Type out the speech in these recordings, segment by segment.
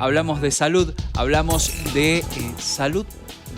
Hablamos de salud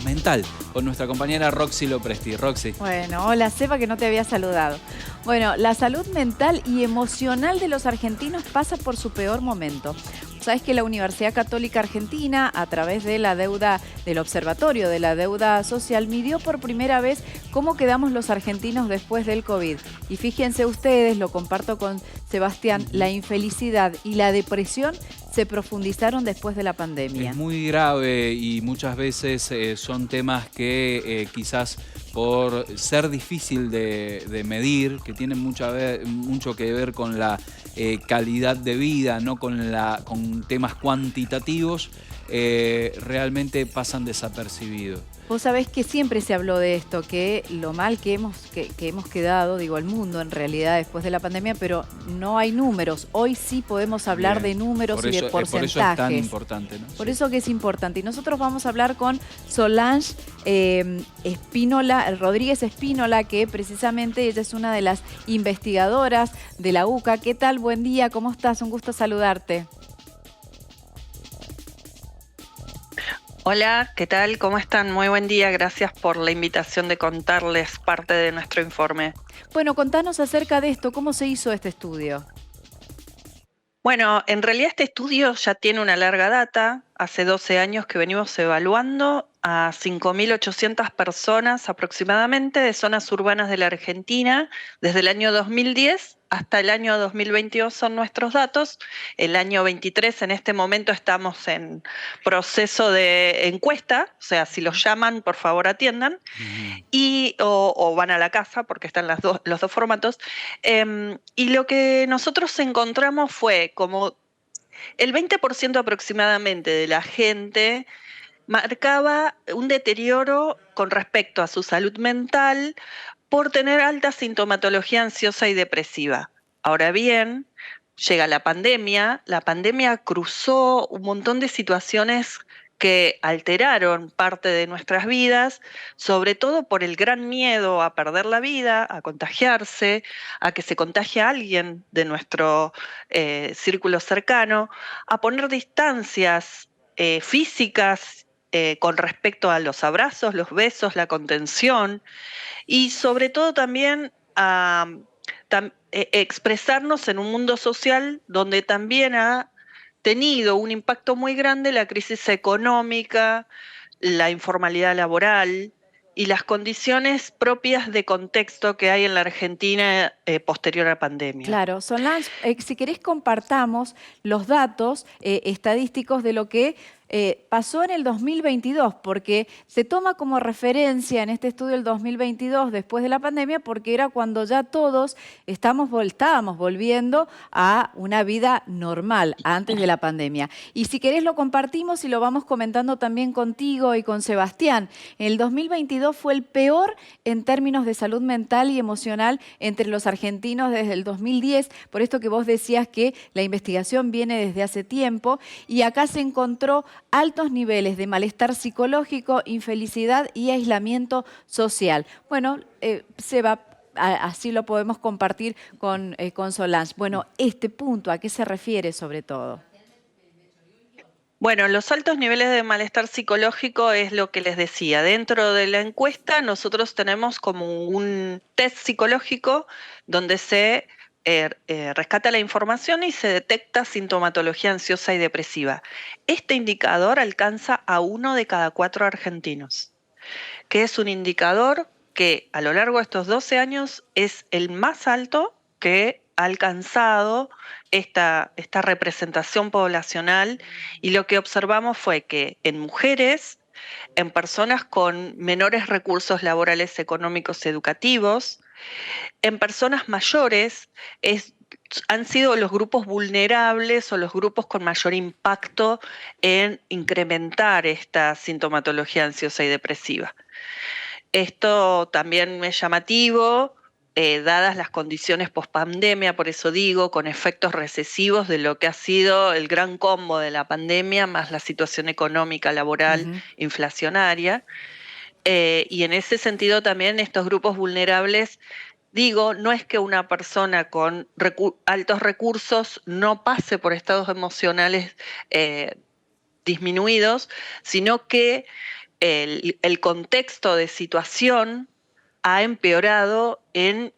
mental con nuestra compañera Roxy Lopresti. Roxy. Bueno, hola Seba, que no te había saludado. Bueno, la salud mental y emocional de los argentinos pasa por su peor momento. Sabes que la Universidad Católica Argentina, a través de la deuda del Observatorio de la Deuda Social, midió por primera vez cómo quedamos los argentinos después del COVID. Y fíjense ustedes, lo comparto con Sebastián, la infelicidad y la depresión se profundizaron después de la pandemia. Es muy grave y muchas veces son temas que quizás por ser difícil de medir, que tienen mucho que ver con la calidad de vida, no con temas cuantitativos, realmente pasan desapercibidos. Vos sabés que siempre se habló de esto, que lo mal que hemos quedado, digo, el mundo en realidad después de la pandemia, pero no hay números. Hoy sí podemos hablar de números y de porcentajes. Por eso es tan importante, ¿no? Por eso que es importante. Y nosotros vamos a hablar con Solange Rodríguez Espínola, que precisamente ella es una de las investigadoras de la UCA. ¿Qué tal? Buen día, ¿cómo estás? Un gusto saludarte. Hola, ¿qué tal? ¿Cómo están? Muy buen día. Gracias por la invitación de contarles parte de nuestro informe. Bueno, contanos acerca de esto. ¿Cómo se hizo este estudio? Bueno, en realidad este estudio ya tiene una larga data. Hace 12 años que venimos evaluando a 5.800 personas aproximadamente de zonas urbanas de la Argentina. Desde el año 2010 hasta el año 2022 son nuestros datos. El año 23 en este momento estamos en proceso de encuesta, o sea, si los llaman, por favor atiendan, o van a la casa, porque están los dos formatos. Y lo que nosotros encontramos fue como el 20% aproximadamente de la gente marcaba un deterioro con respecto a su salud mental por tener alta sintomatología ansiosa y depresiva. Ahora bien, llega la pandemia cruzó un montón de situaciones que alteraron parte de nuestras vidas, sobre todo por el gran miedo a perder la vida, a contagiarse, a que se contagie a alguien de nuestro círculo cercano, a poner distancias físicas con respecto a los abrazos, los besos, la contención y sobre todo también a expresarnos en un mundo social donde también ha tenido un impacto muy grande la crisis económica, la informalidad laboral y las condiciones propias de contexto que hay en la Argentina posterior a la pandemia. Claro, Solange, si querés compartamos los datos estadísticos de lo que pasó en el 2022, porque se toma como referencia en este estudio el 2022 después de la pandemia, porque era cuando ya todos estábamos volviendo a una vida normal antes de la pandemia. Y si querés lo compartimos y lo vamos comentando también contigo y con Sebastián. El 2022 fue el peor en términos de salud mental y emocional entre los argentinos desde el 2010, por esto que vos decías que la investigación viene desde hace tiempo, y acá se encontró altos niveles de malestar psicológico, infelicidad y aislamiento social. Bueno, Seba, así lo podemos compartir con Solange. Bueno, este punto, ¿a qué se refiere sobre todo? Bueno, los altos niveles de malestar psicológico es lo que les decía. Dentro de la encuesta nosotros tenemos como un test psicológico donde se rescata la información y se detecta sintomatología ansiosa y depresiva. Este indicador alcanza a 1 de cada 4 argentinos, que es un indicador que a lo largo de estos 12 años es el más alto que ha alcanzado esta representación poblacional, y lo que observamos fue que en mujeres, en personas con menores recursos laborales, económicos, educativos, en personas mayores, han sido los grupos vulnerables o los grupos con mayor impacto en incrementar esta sintomatología ansiosa y depresiva. Esto también es llamativo, dadas las condiciones pospandemia, por eso digo, con efectos recesivos de lo que ha sido el gran combo de la pandemia, más la situación económica, laboral, inflacionaria. Y en ese sentido también estos grupos vulnerables digo, no es que una persona con altos recursos no pase por estados emocionales disminuidos, sino que el contexto de situación ha empeorado en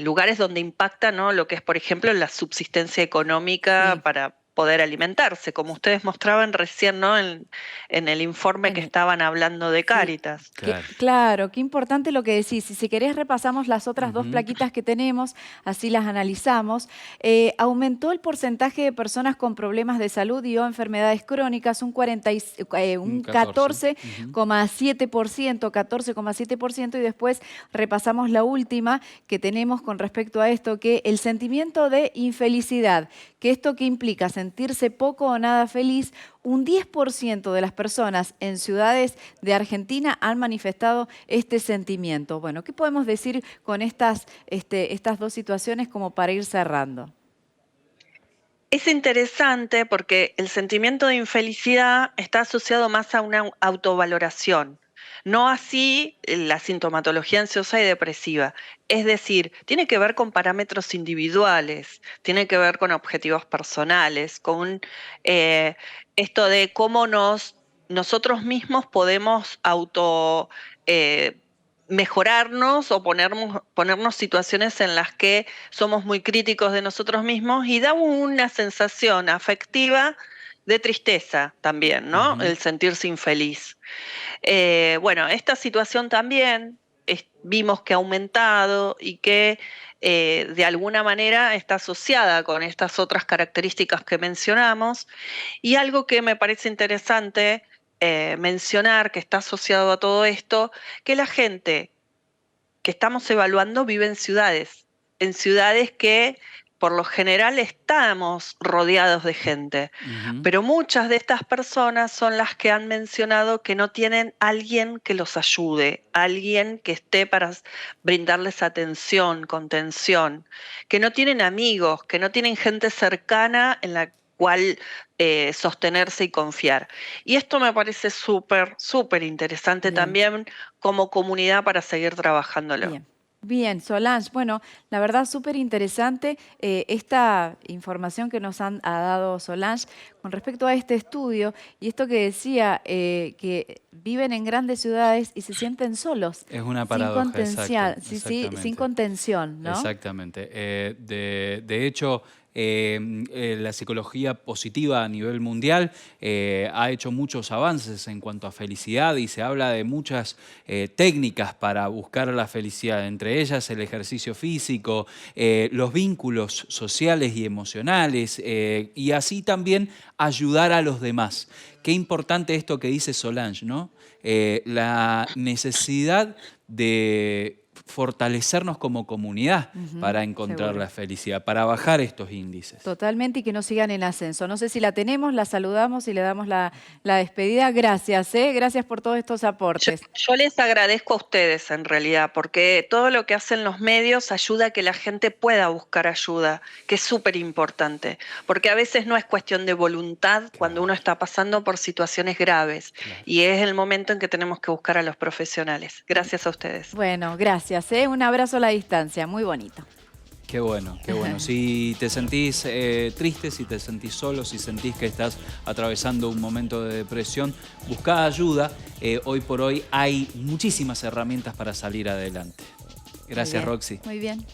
lugares donde impacta, ¿no?, lo que es, por ejemplo, la subsistencia económica para poder alimentarse, como ustedes mostraban recién, ¿no?, en el informe que estaban hablando de Cáritas. Claro, qué importante lo que decís. Y si querés repasamos las otras dos plaquitas que tenemos, así las analizamos. Aumentó el porcentaje de personas con problemas de salud y o enfermedades crónicas un 14,7%, y después repasamos la última que tenemos con respecto a esto, que el sentimiento de infelicidad, que esto que implica sentirse poco o nada feliz, un 10% de las personas en ciudades de Argentina han manifestado este sentimiento. Bueno, ¿qué podemos decir con estas dos situaciones como para ir cerrando? Es interesante porque el sentimiento de infelicidad está asociado más a una autovaloración, no así la sintomatología ansiosa y depresiva. Es decir, tiene que ver con parámetros individuales, tiene que ver con objetivos personales, con esto de cómo nosotros mismos podemos mejorarnos o ponernos situaciones en las que somos muy críticos de nosotros mismos, y da una sensación afectiva de tristeza también, ¿no? El sentirse infeliz. Bueno, esta situación también vimos que ha aumentado y que de alguna manera está asociada con estas otras características que mencionamos. Y algo que me parece interesante mencionar, que está asociado a todo esto, que la gente que estamos evaluando vive en ciudades que por lo general estamos rodeados de gente, pero muchas de estas personas son las que han mencionado que no tienen alguien que los ayude, alguien que esté para brindarles atención, contención, que no tienen amigos, que no tienen gente cercana en la cual sostenerse y confiar. Y esto me parece súper, súper interesante también como comunidad para seguir trabajándolo. Bien. Bien, Solange, bueno, la verdad súper interesante esta información que nos ha dado Solange con respecto a este estudio y esto que decía, que viven en grandes ciudades y se sienten solos. Es una paradoja, sin contención, ¿no? Exactamente. De hecho, la psicología positiva a nivel mundial ha hecho muchos avances en cuanto a felicidad y se habla de muchas técnicas para buscar la felicidad, entre ellas el ejercicio físico, los vínculos sociales y emocionales y así también ayudar a los demás. Qué importante esto que dice Solange, ¿no? La necesidad de fortalecernos como comunidad para encontrar la felicidad, para bajar estos índices. Totalmente, y que no sigan en ascenso. No sé si la tenemos, la saludamos y le damos la despedida. Gracias, gracias por todos estos aportes. Yo les agradezco a ustedes en realidad, porque todo lo que hacen los medios ayuda a que la gente pueda buscar ayuda, que es súper importante, porque a veces no es cuestión de voluntad cuando uno está pasando por situaciones graves, y es el momento en que tenemos que buscar a los profesionales. Gracias a ustedes. Bueno, gracias. Un abrazo a la distancia, muy bonito. Qué bueno, qué bueno. Si te sentís triste, si te sentís solo, si sentís que estás atravesando un momento de depresión, buscá ayuda. Hoy por hoy hay muchísimas herramientas para salir adelante. Gracias, Roxy. Muy bien.